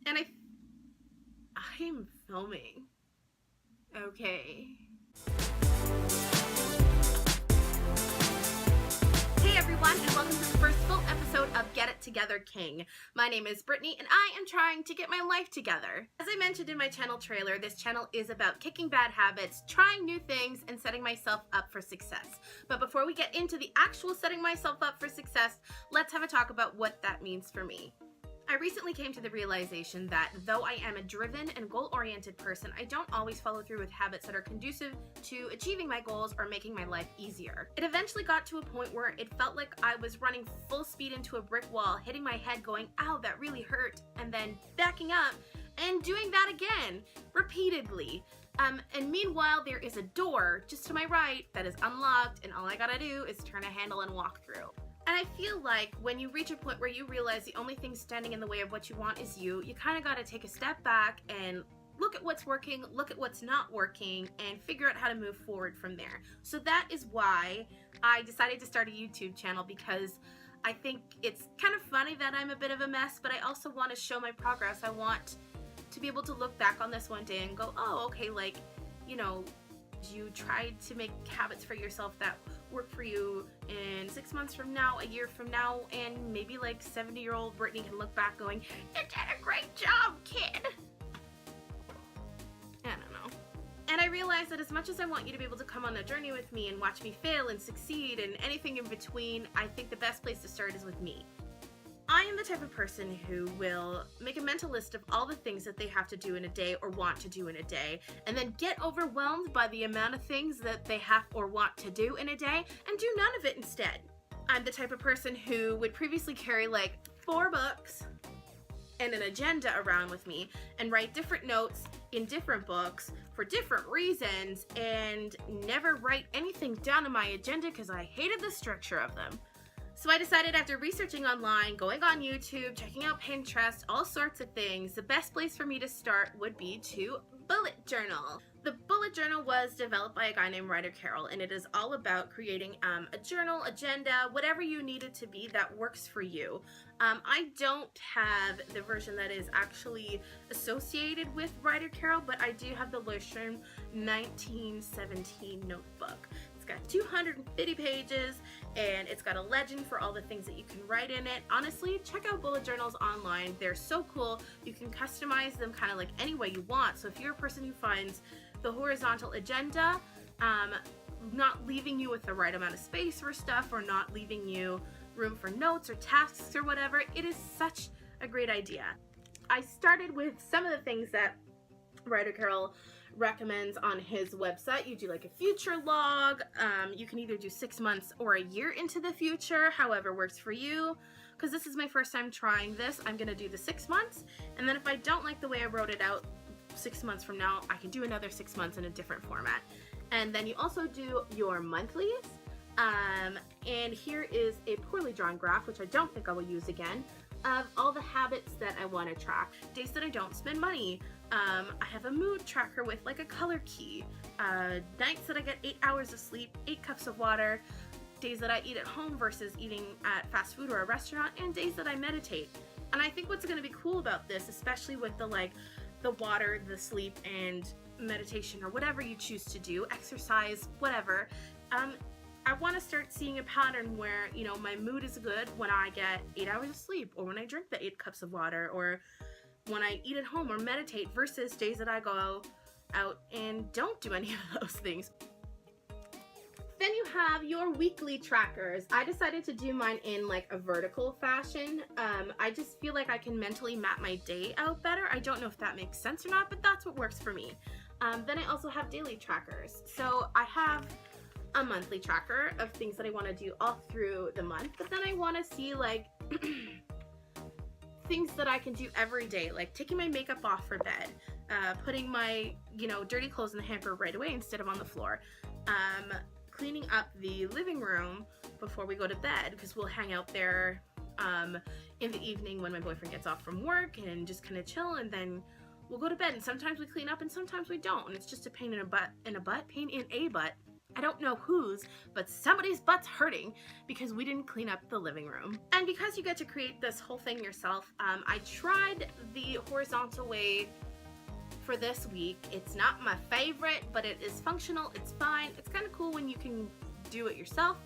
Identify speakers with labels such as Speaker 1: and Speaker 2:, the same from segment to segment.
Speaker 1: And I'm filming. Okay. Hey everyone, and welcome to the first full episode of Get It Together King. My name is Brittany, and I am trying to get my life together. As I mentioned in my channel trailer, this channel is about kicking bad habits, trying new things, and setting myself up for success. But before we get into the actual setting myself up for success, let's have a talk about what that means for me. I recently came to the realization that though I am a driven and goal-oriented person, I don't always follow through with habits that are conducive to achieving my goals or making my life easier. It eventually got to a point where it felt like I was running full speed into a brick wall, hitting my head going, ow, that really hurt, and then backing up and doing that again, repeatedly. And meanwhile, there is a door just to my right that is unlocked, and all I gotta do is turn a handle and walk through. And I feel like when you reach a point where you realize the only thing standing in the way of what you want is you kind of got to take a step back and look at what's working, look at what's not working, and figure out how to move forward from there. So that is why I decided to start a YouTube channel, because I think it's kind of funny that I'm a bit of a mess, but I also want to show my progress. I want to be able to look back on this one day and go, oh, okay, like, you know, you tried to make habits for yourself that work for you in 6 months from now, a year from now, and maybe like 70-year-old Brittany can look back going, you did a great job, kid. I don't know. And I realized that as much as I want you to be able to come on a journey with me and watch me fail and succeed and anything in between, I think the best place to start is with me. I am the type of person who will make a mental list of all the things that they have to do in a day or want to do in a day, and then get overwhelmed by the amount of things that they have or want to do in a day and do none of it instead. I'm the type of person who would previously carry like 4 books and an agenda around with me and write different notes in different books for different reasons and never write anything down in my agenda because I hated the structure of them. So I decided, after researching online, going on YouTube, checking out Pinterest, all sorts of things, the best place for me to start would be to bullet journal. The bullet journal was developed by a guy named Ryder Carroll, and it is all about creating a journal, agenda, whatever you need it to be that works for you. I don't have the version that is actually associated with Ryder Carroll, but I do have the Lewisham 1917 notebook. It's got 250 pages, and it's got a legend for all the things that you can write in it. Honestly, check out bullet journals online. They're so cool. You can customize them kind of like any way you want. So if you're a person who finds the horizontal agenda not leaving you with the right amount of space for stuff, or not leaving you room for notes or tasks or whatever, it is such a great idea. I started with some of the things that Ryder Carroll recommends on his website. You do like a future log. You can either do 6 months or a year into the future, however works for you. Because this is my first time trying this, I'm gonna do the 6 months, and then if I don't like the way I wrote it out 6 months from now, I can do another 6 months in a different format. And then you also do your monthlies. And here is a poorly drawn graph, which I don't think I will use again, of all the habits that I want to track. Days that I don't spend money. I have a mood tracker with like a color key. Nights that I get 8 hours of sleep, 8 cups of water. Days that I eat at home versus eating at fast food or a restaurant, and days that I meditate. And I think what's going to be cool about this, especially with the water, the sleep, and meditation, or whatever you choose to do, exercise, whatever, I want to start seeing a pattern where, you know, my mood is good when I get 8 hours of sleep, or when I drink the 8 cups of water, or when I eat at home or meditate, versus days that I go out and don't do any of those things. Then you have your weekly trackers. I decided to do mine in like a vertical fashion. I just feel like I can mentally map my day out better. I don't know if that makes sense or not, but that's what works for me. Then I also have daily trackers. So I have a monthly tracker of things that I want to do all through the month, but then I want to see like things that I can do every day, like taking my makeup off for bed, putting my, you know, dirty clothes in the hamper right away instead of on the floor, cleaning up the living room before we go to bed, because we'll hang out there in the evening when my boyfriend gets off from work and just kind of chill, and then we'll go to bed. And sometimes we clean up and sometimes we don't, and it's just a pain in a butt, pain in a butt I don't know whose, but somebody's butt's hurting because we didn't clean up the living room. And because you get to create this whole thing yourself, I tried the horizontal way for this week. It's not my favorite, but it is functional. It's fine. It's kind of cool when you can do it yourself.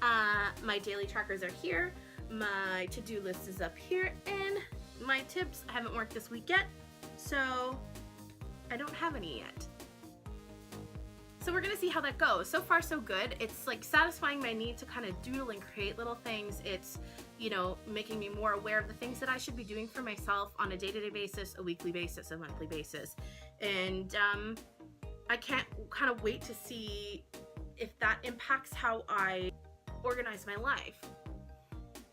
Speaker 1: My daily trackers are here. My to-do list is up here, and my tips haven't worked this week yet, so I don't have any yet. So we're gonna see how that goes. So far, so good. It's like satisfying my need to kind of doodle and create little things. It's, you know, making me more aware of the things that I should be doing for myself on a day-to-day basis, a weekly basis, a monthly basis. And I can't kind of wait to see if that impacts how I organize my life.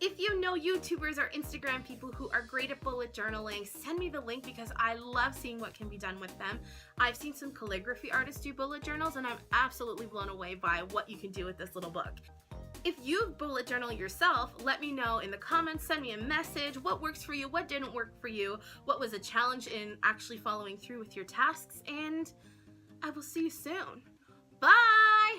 Speaker 1: If you know YouTubers or Instagram people who are great at bullet journaling, send me the link because I love seeing what can be done with them. I've seen some calligraphy artists do bullet journals, and I'm absolutely blown away by what you can do with this little book. If you bullet journal yourself, let me know in the comments, send me a message. What works for you? What didn't work for you? What was a challenge in actually following through with your tasks? And I will see you soon. Bye!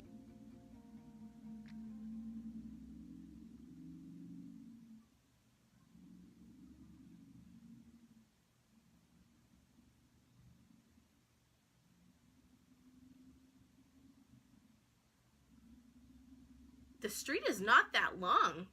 Speaker 1: The street is not that long.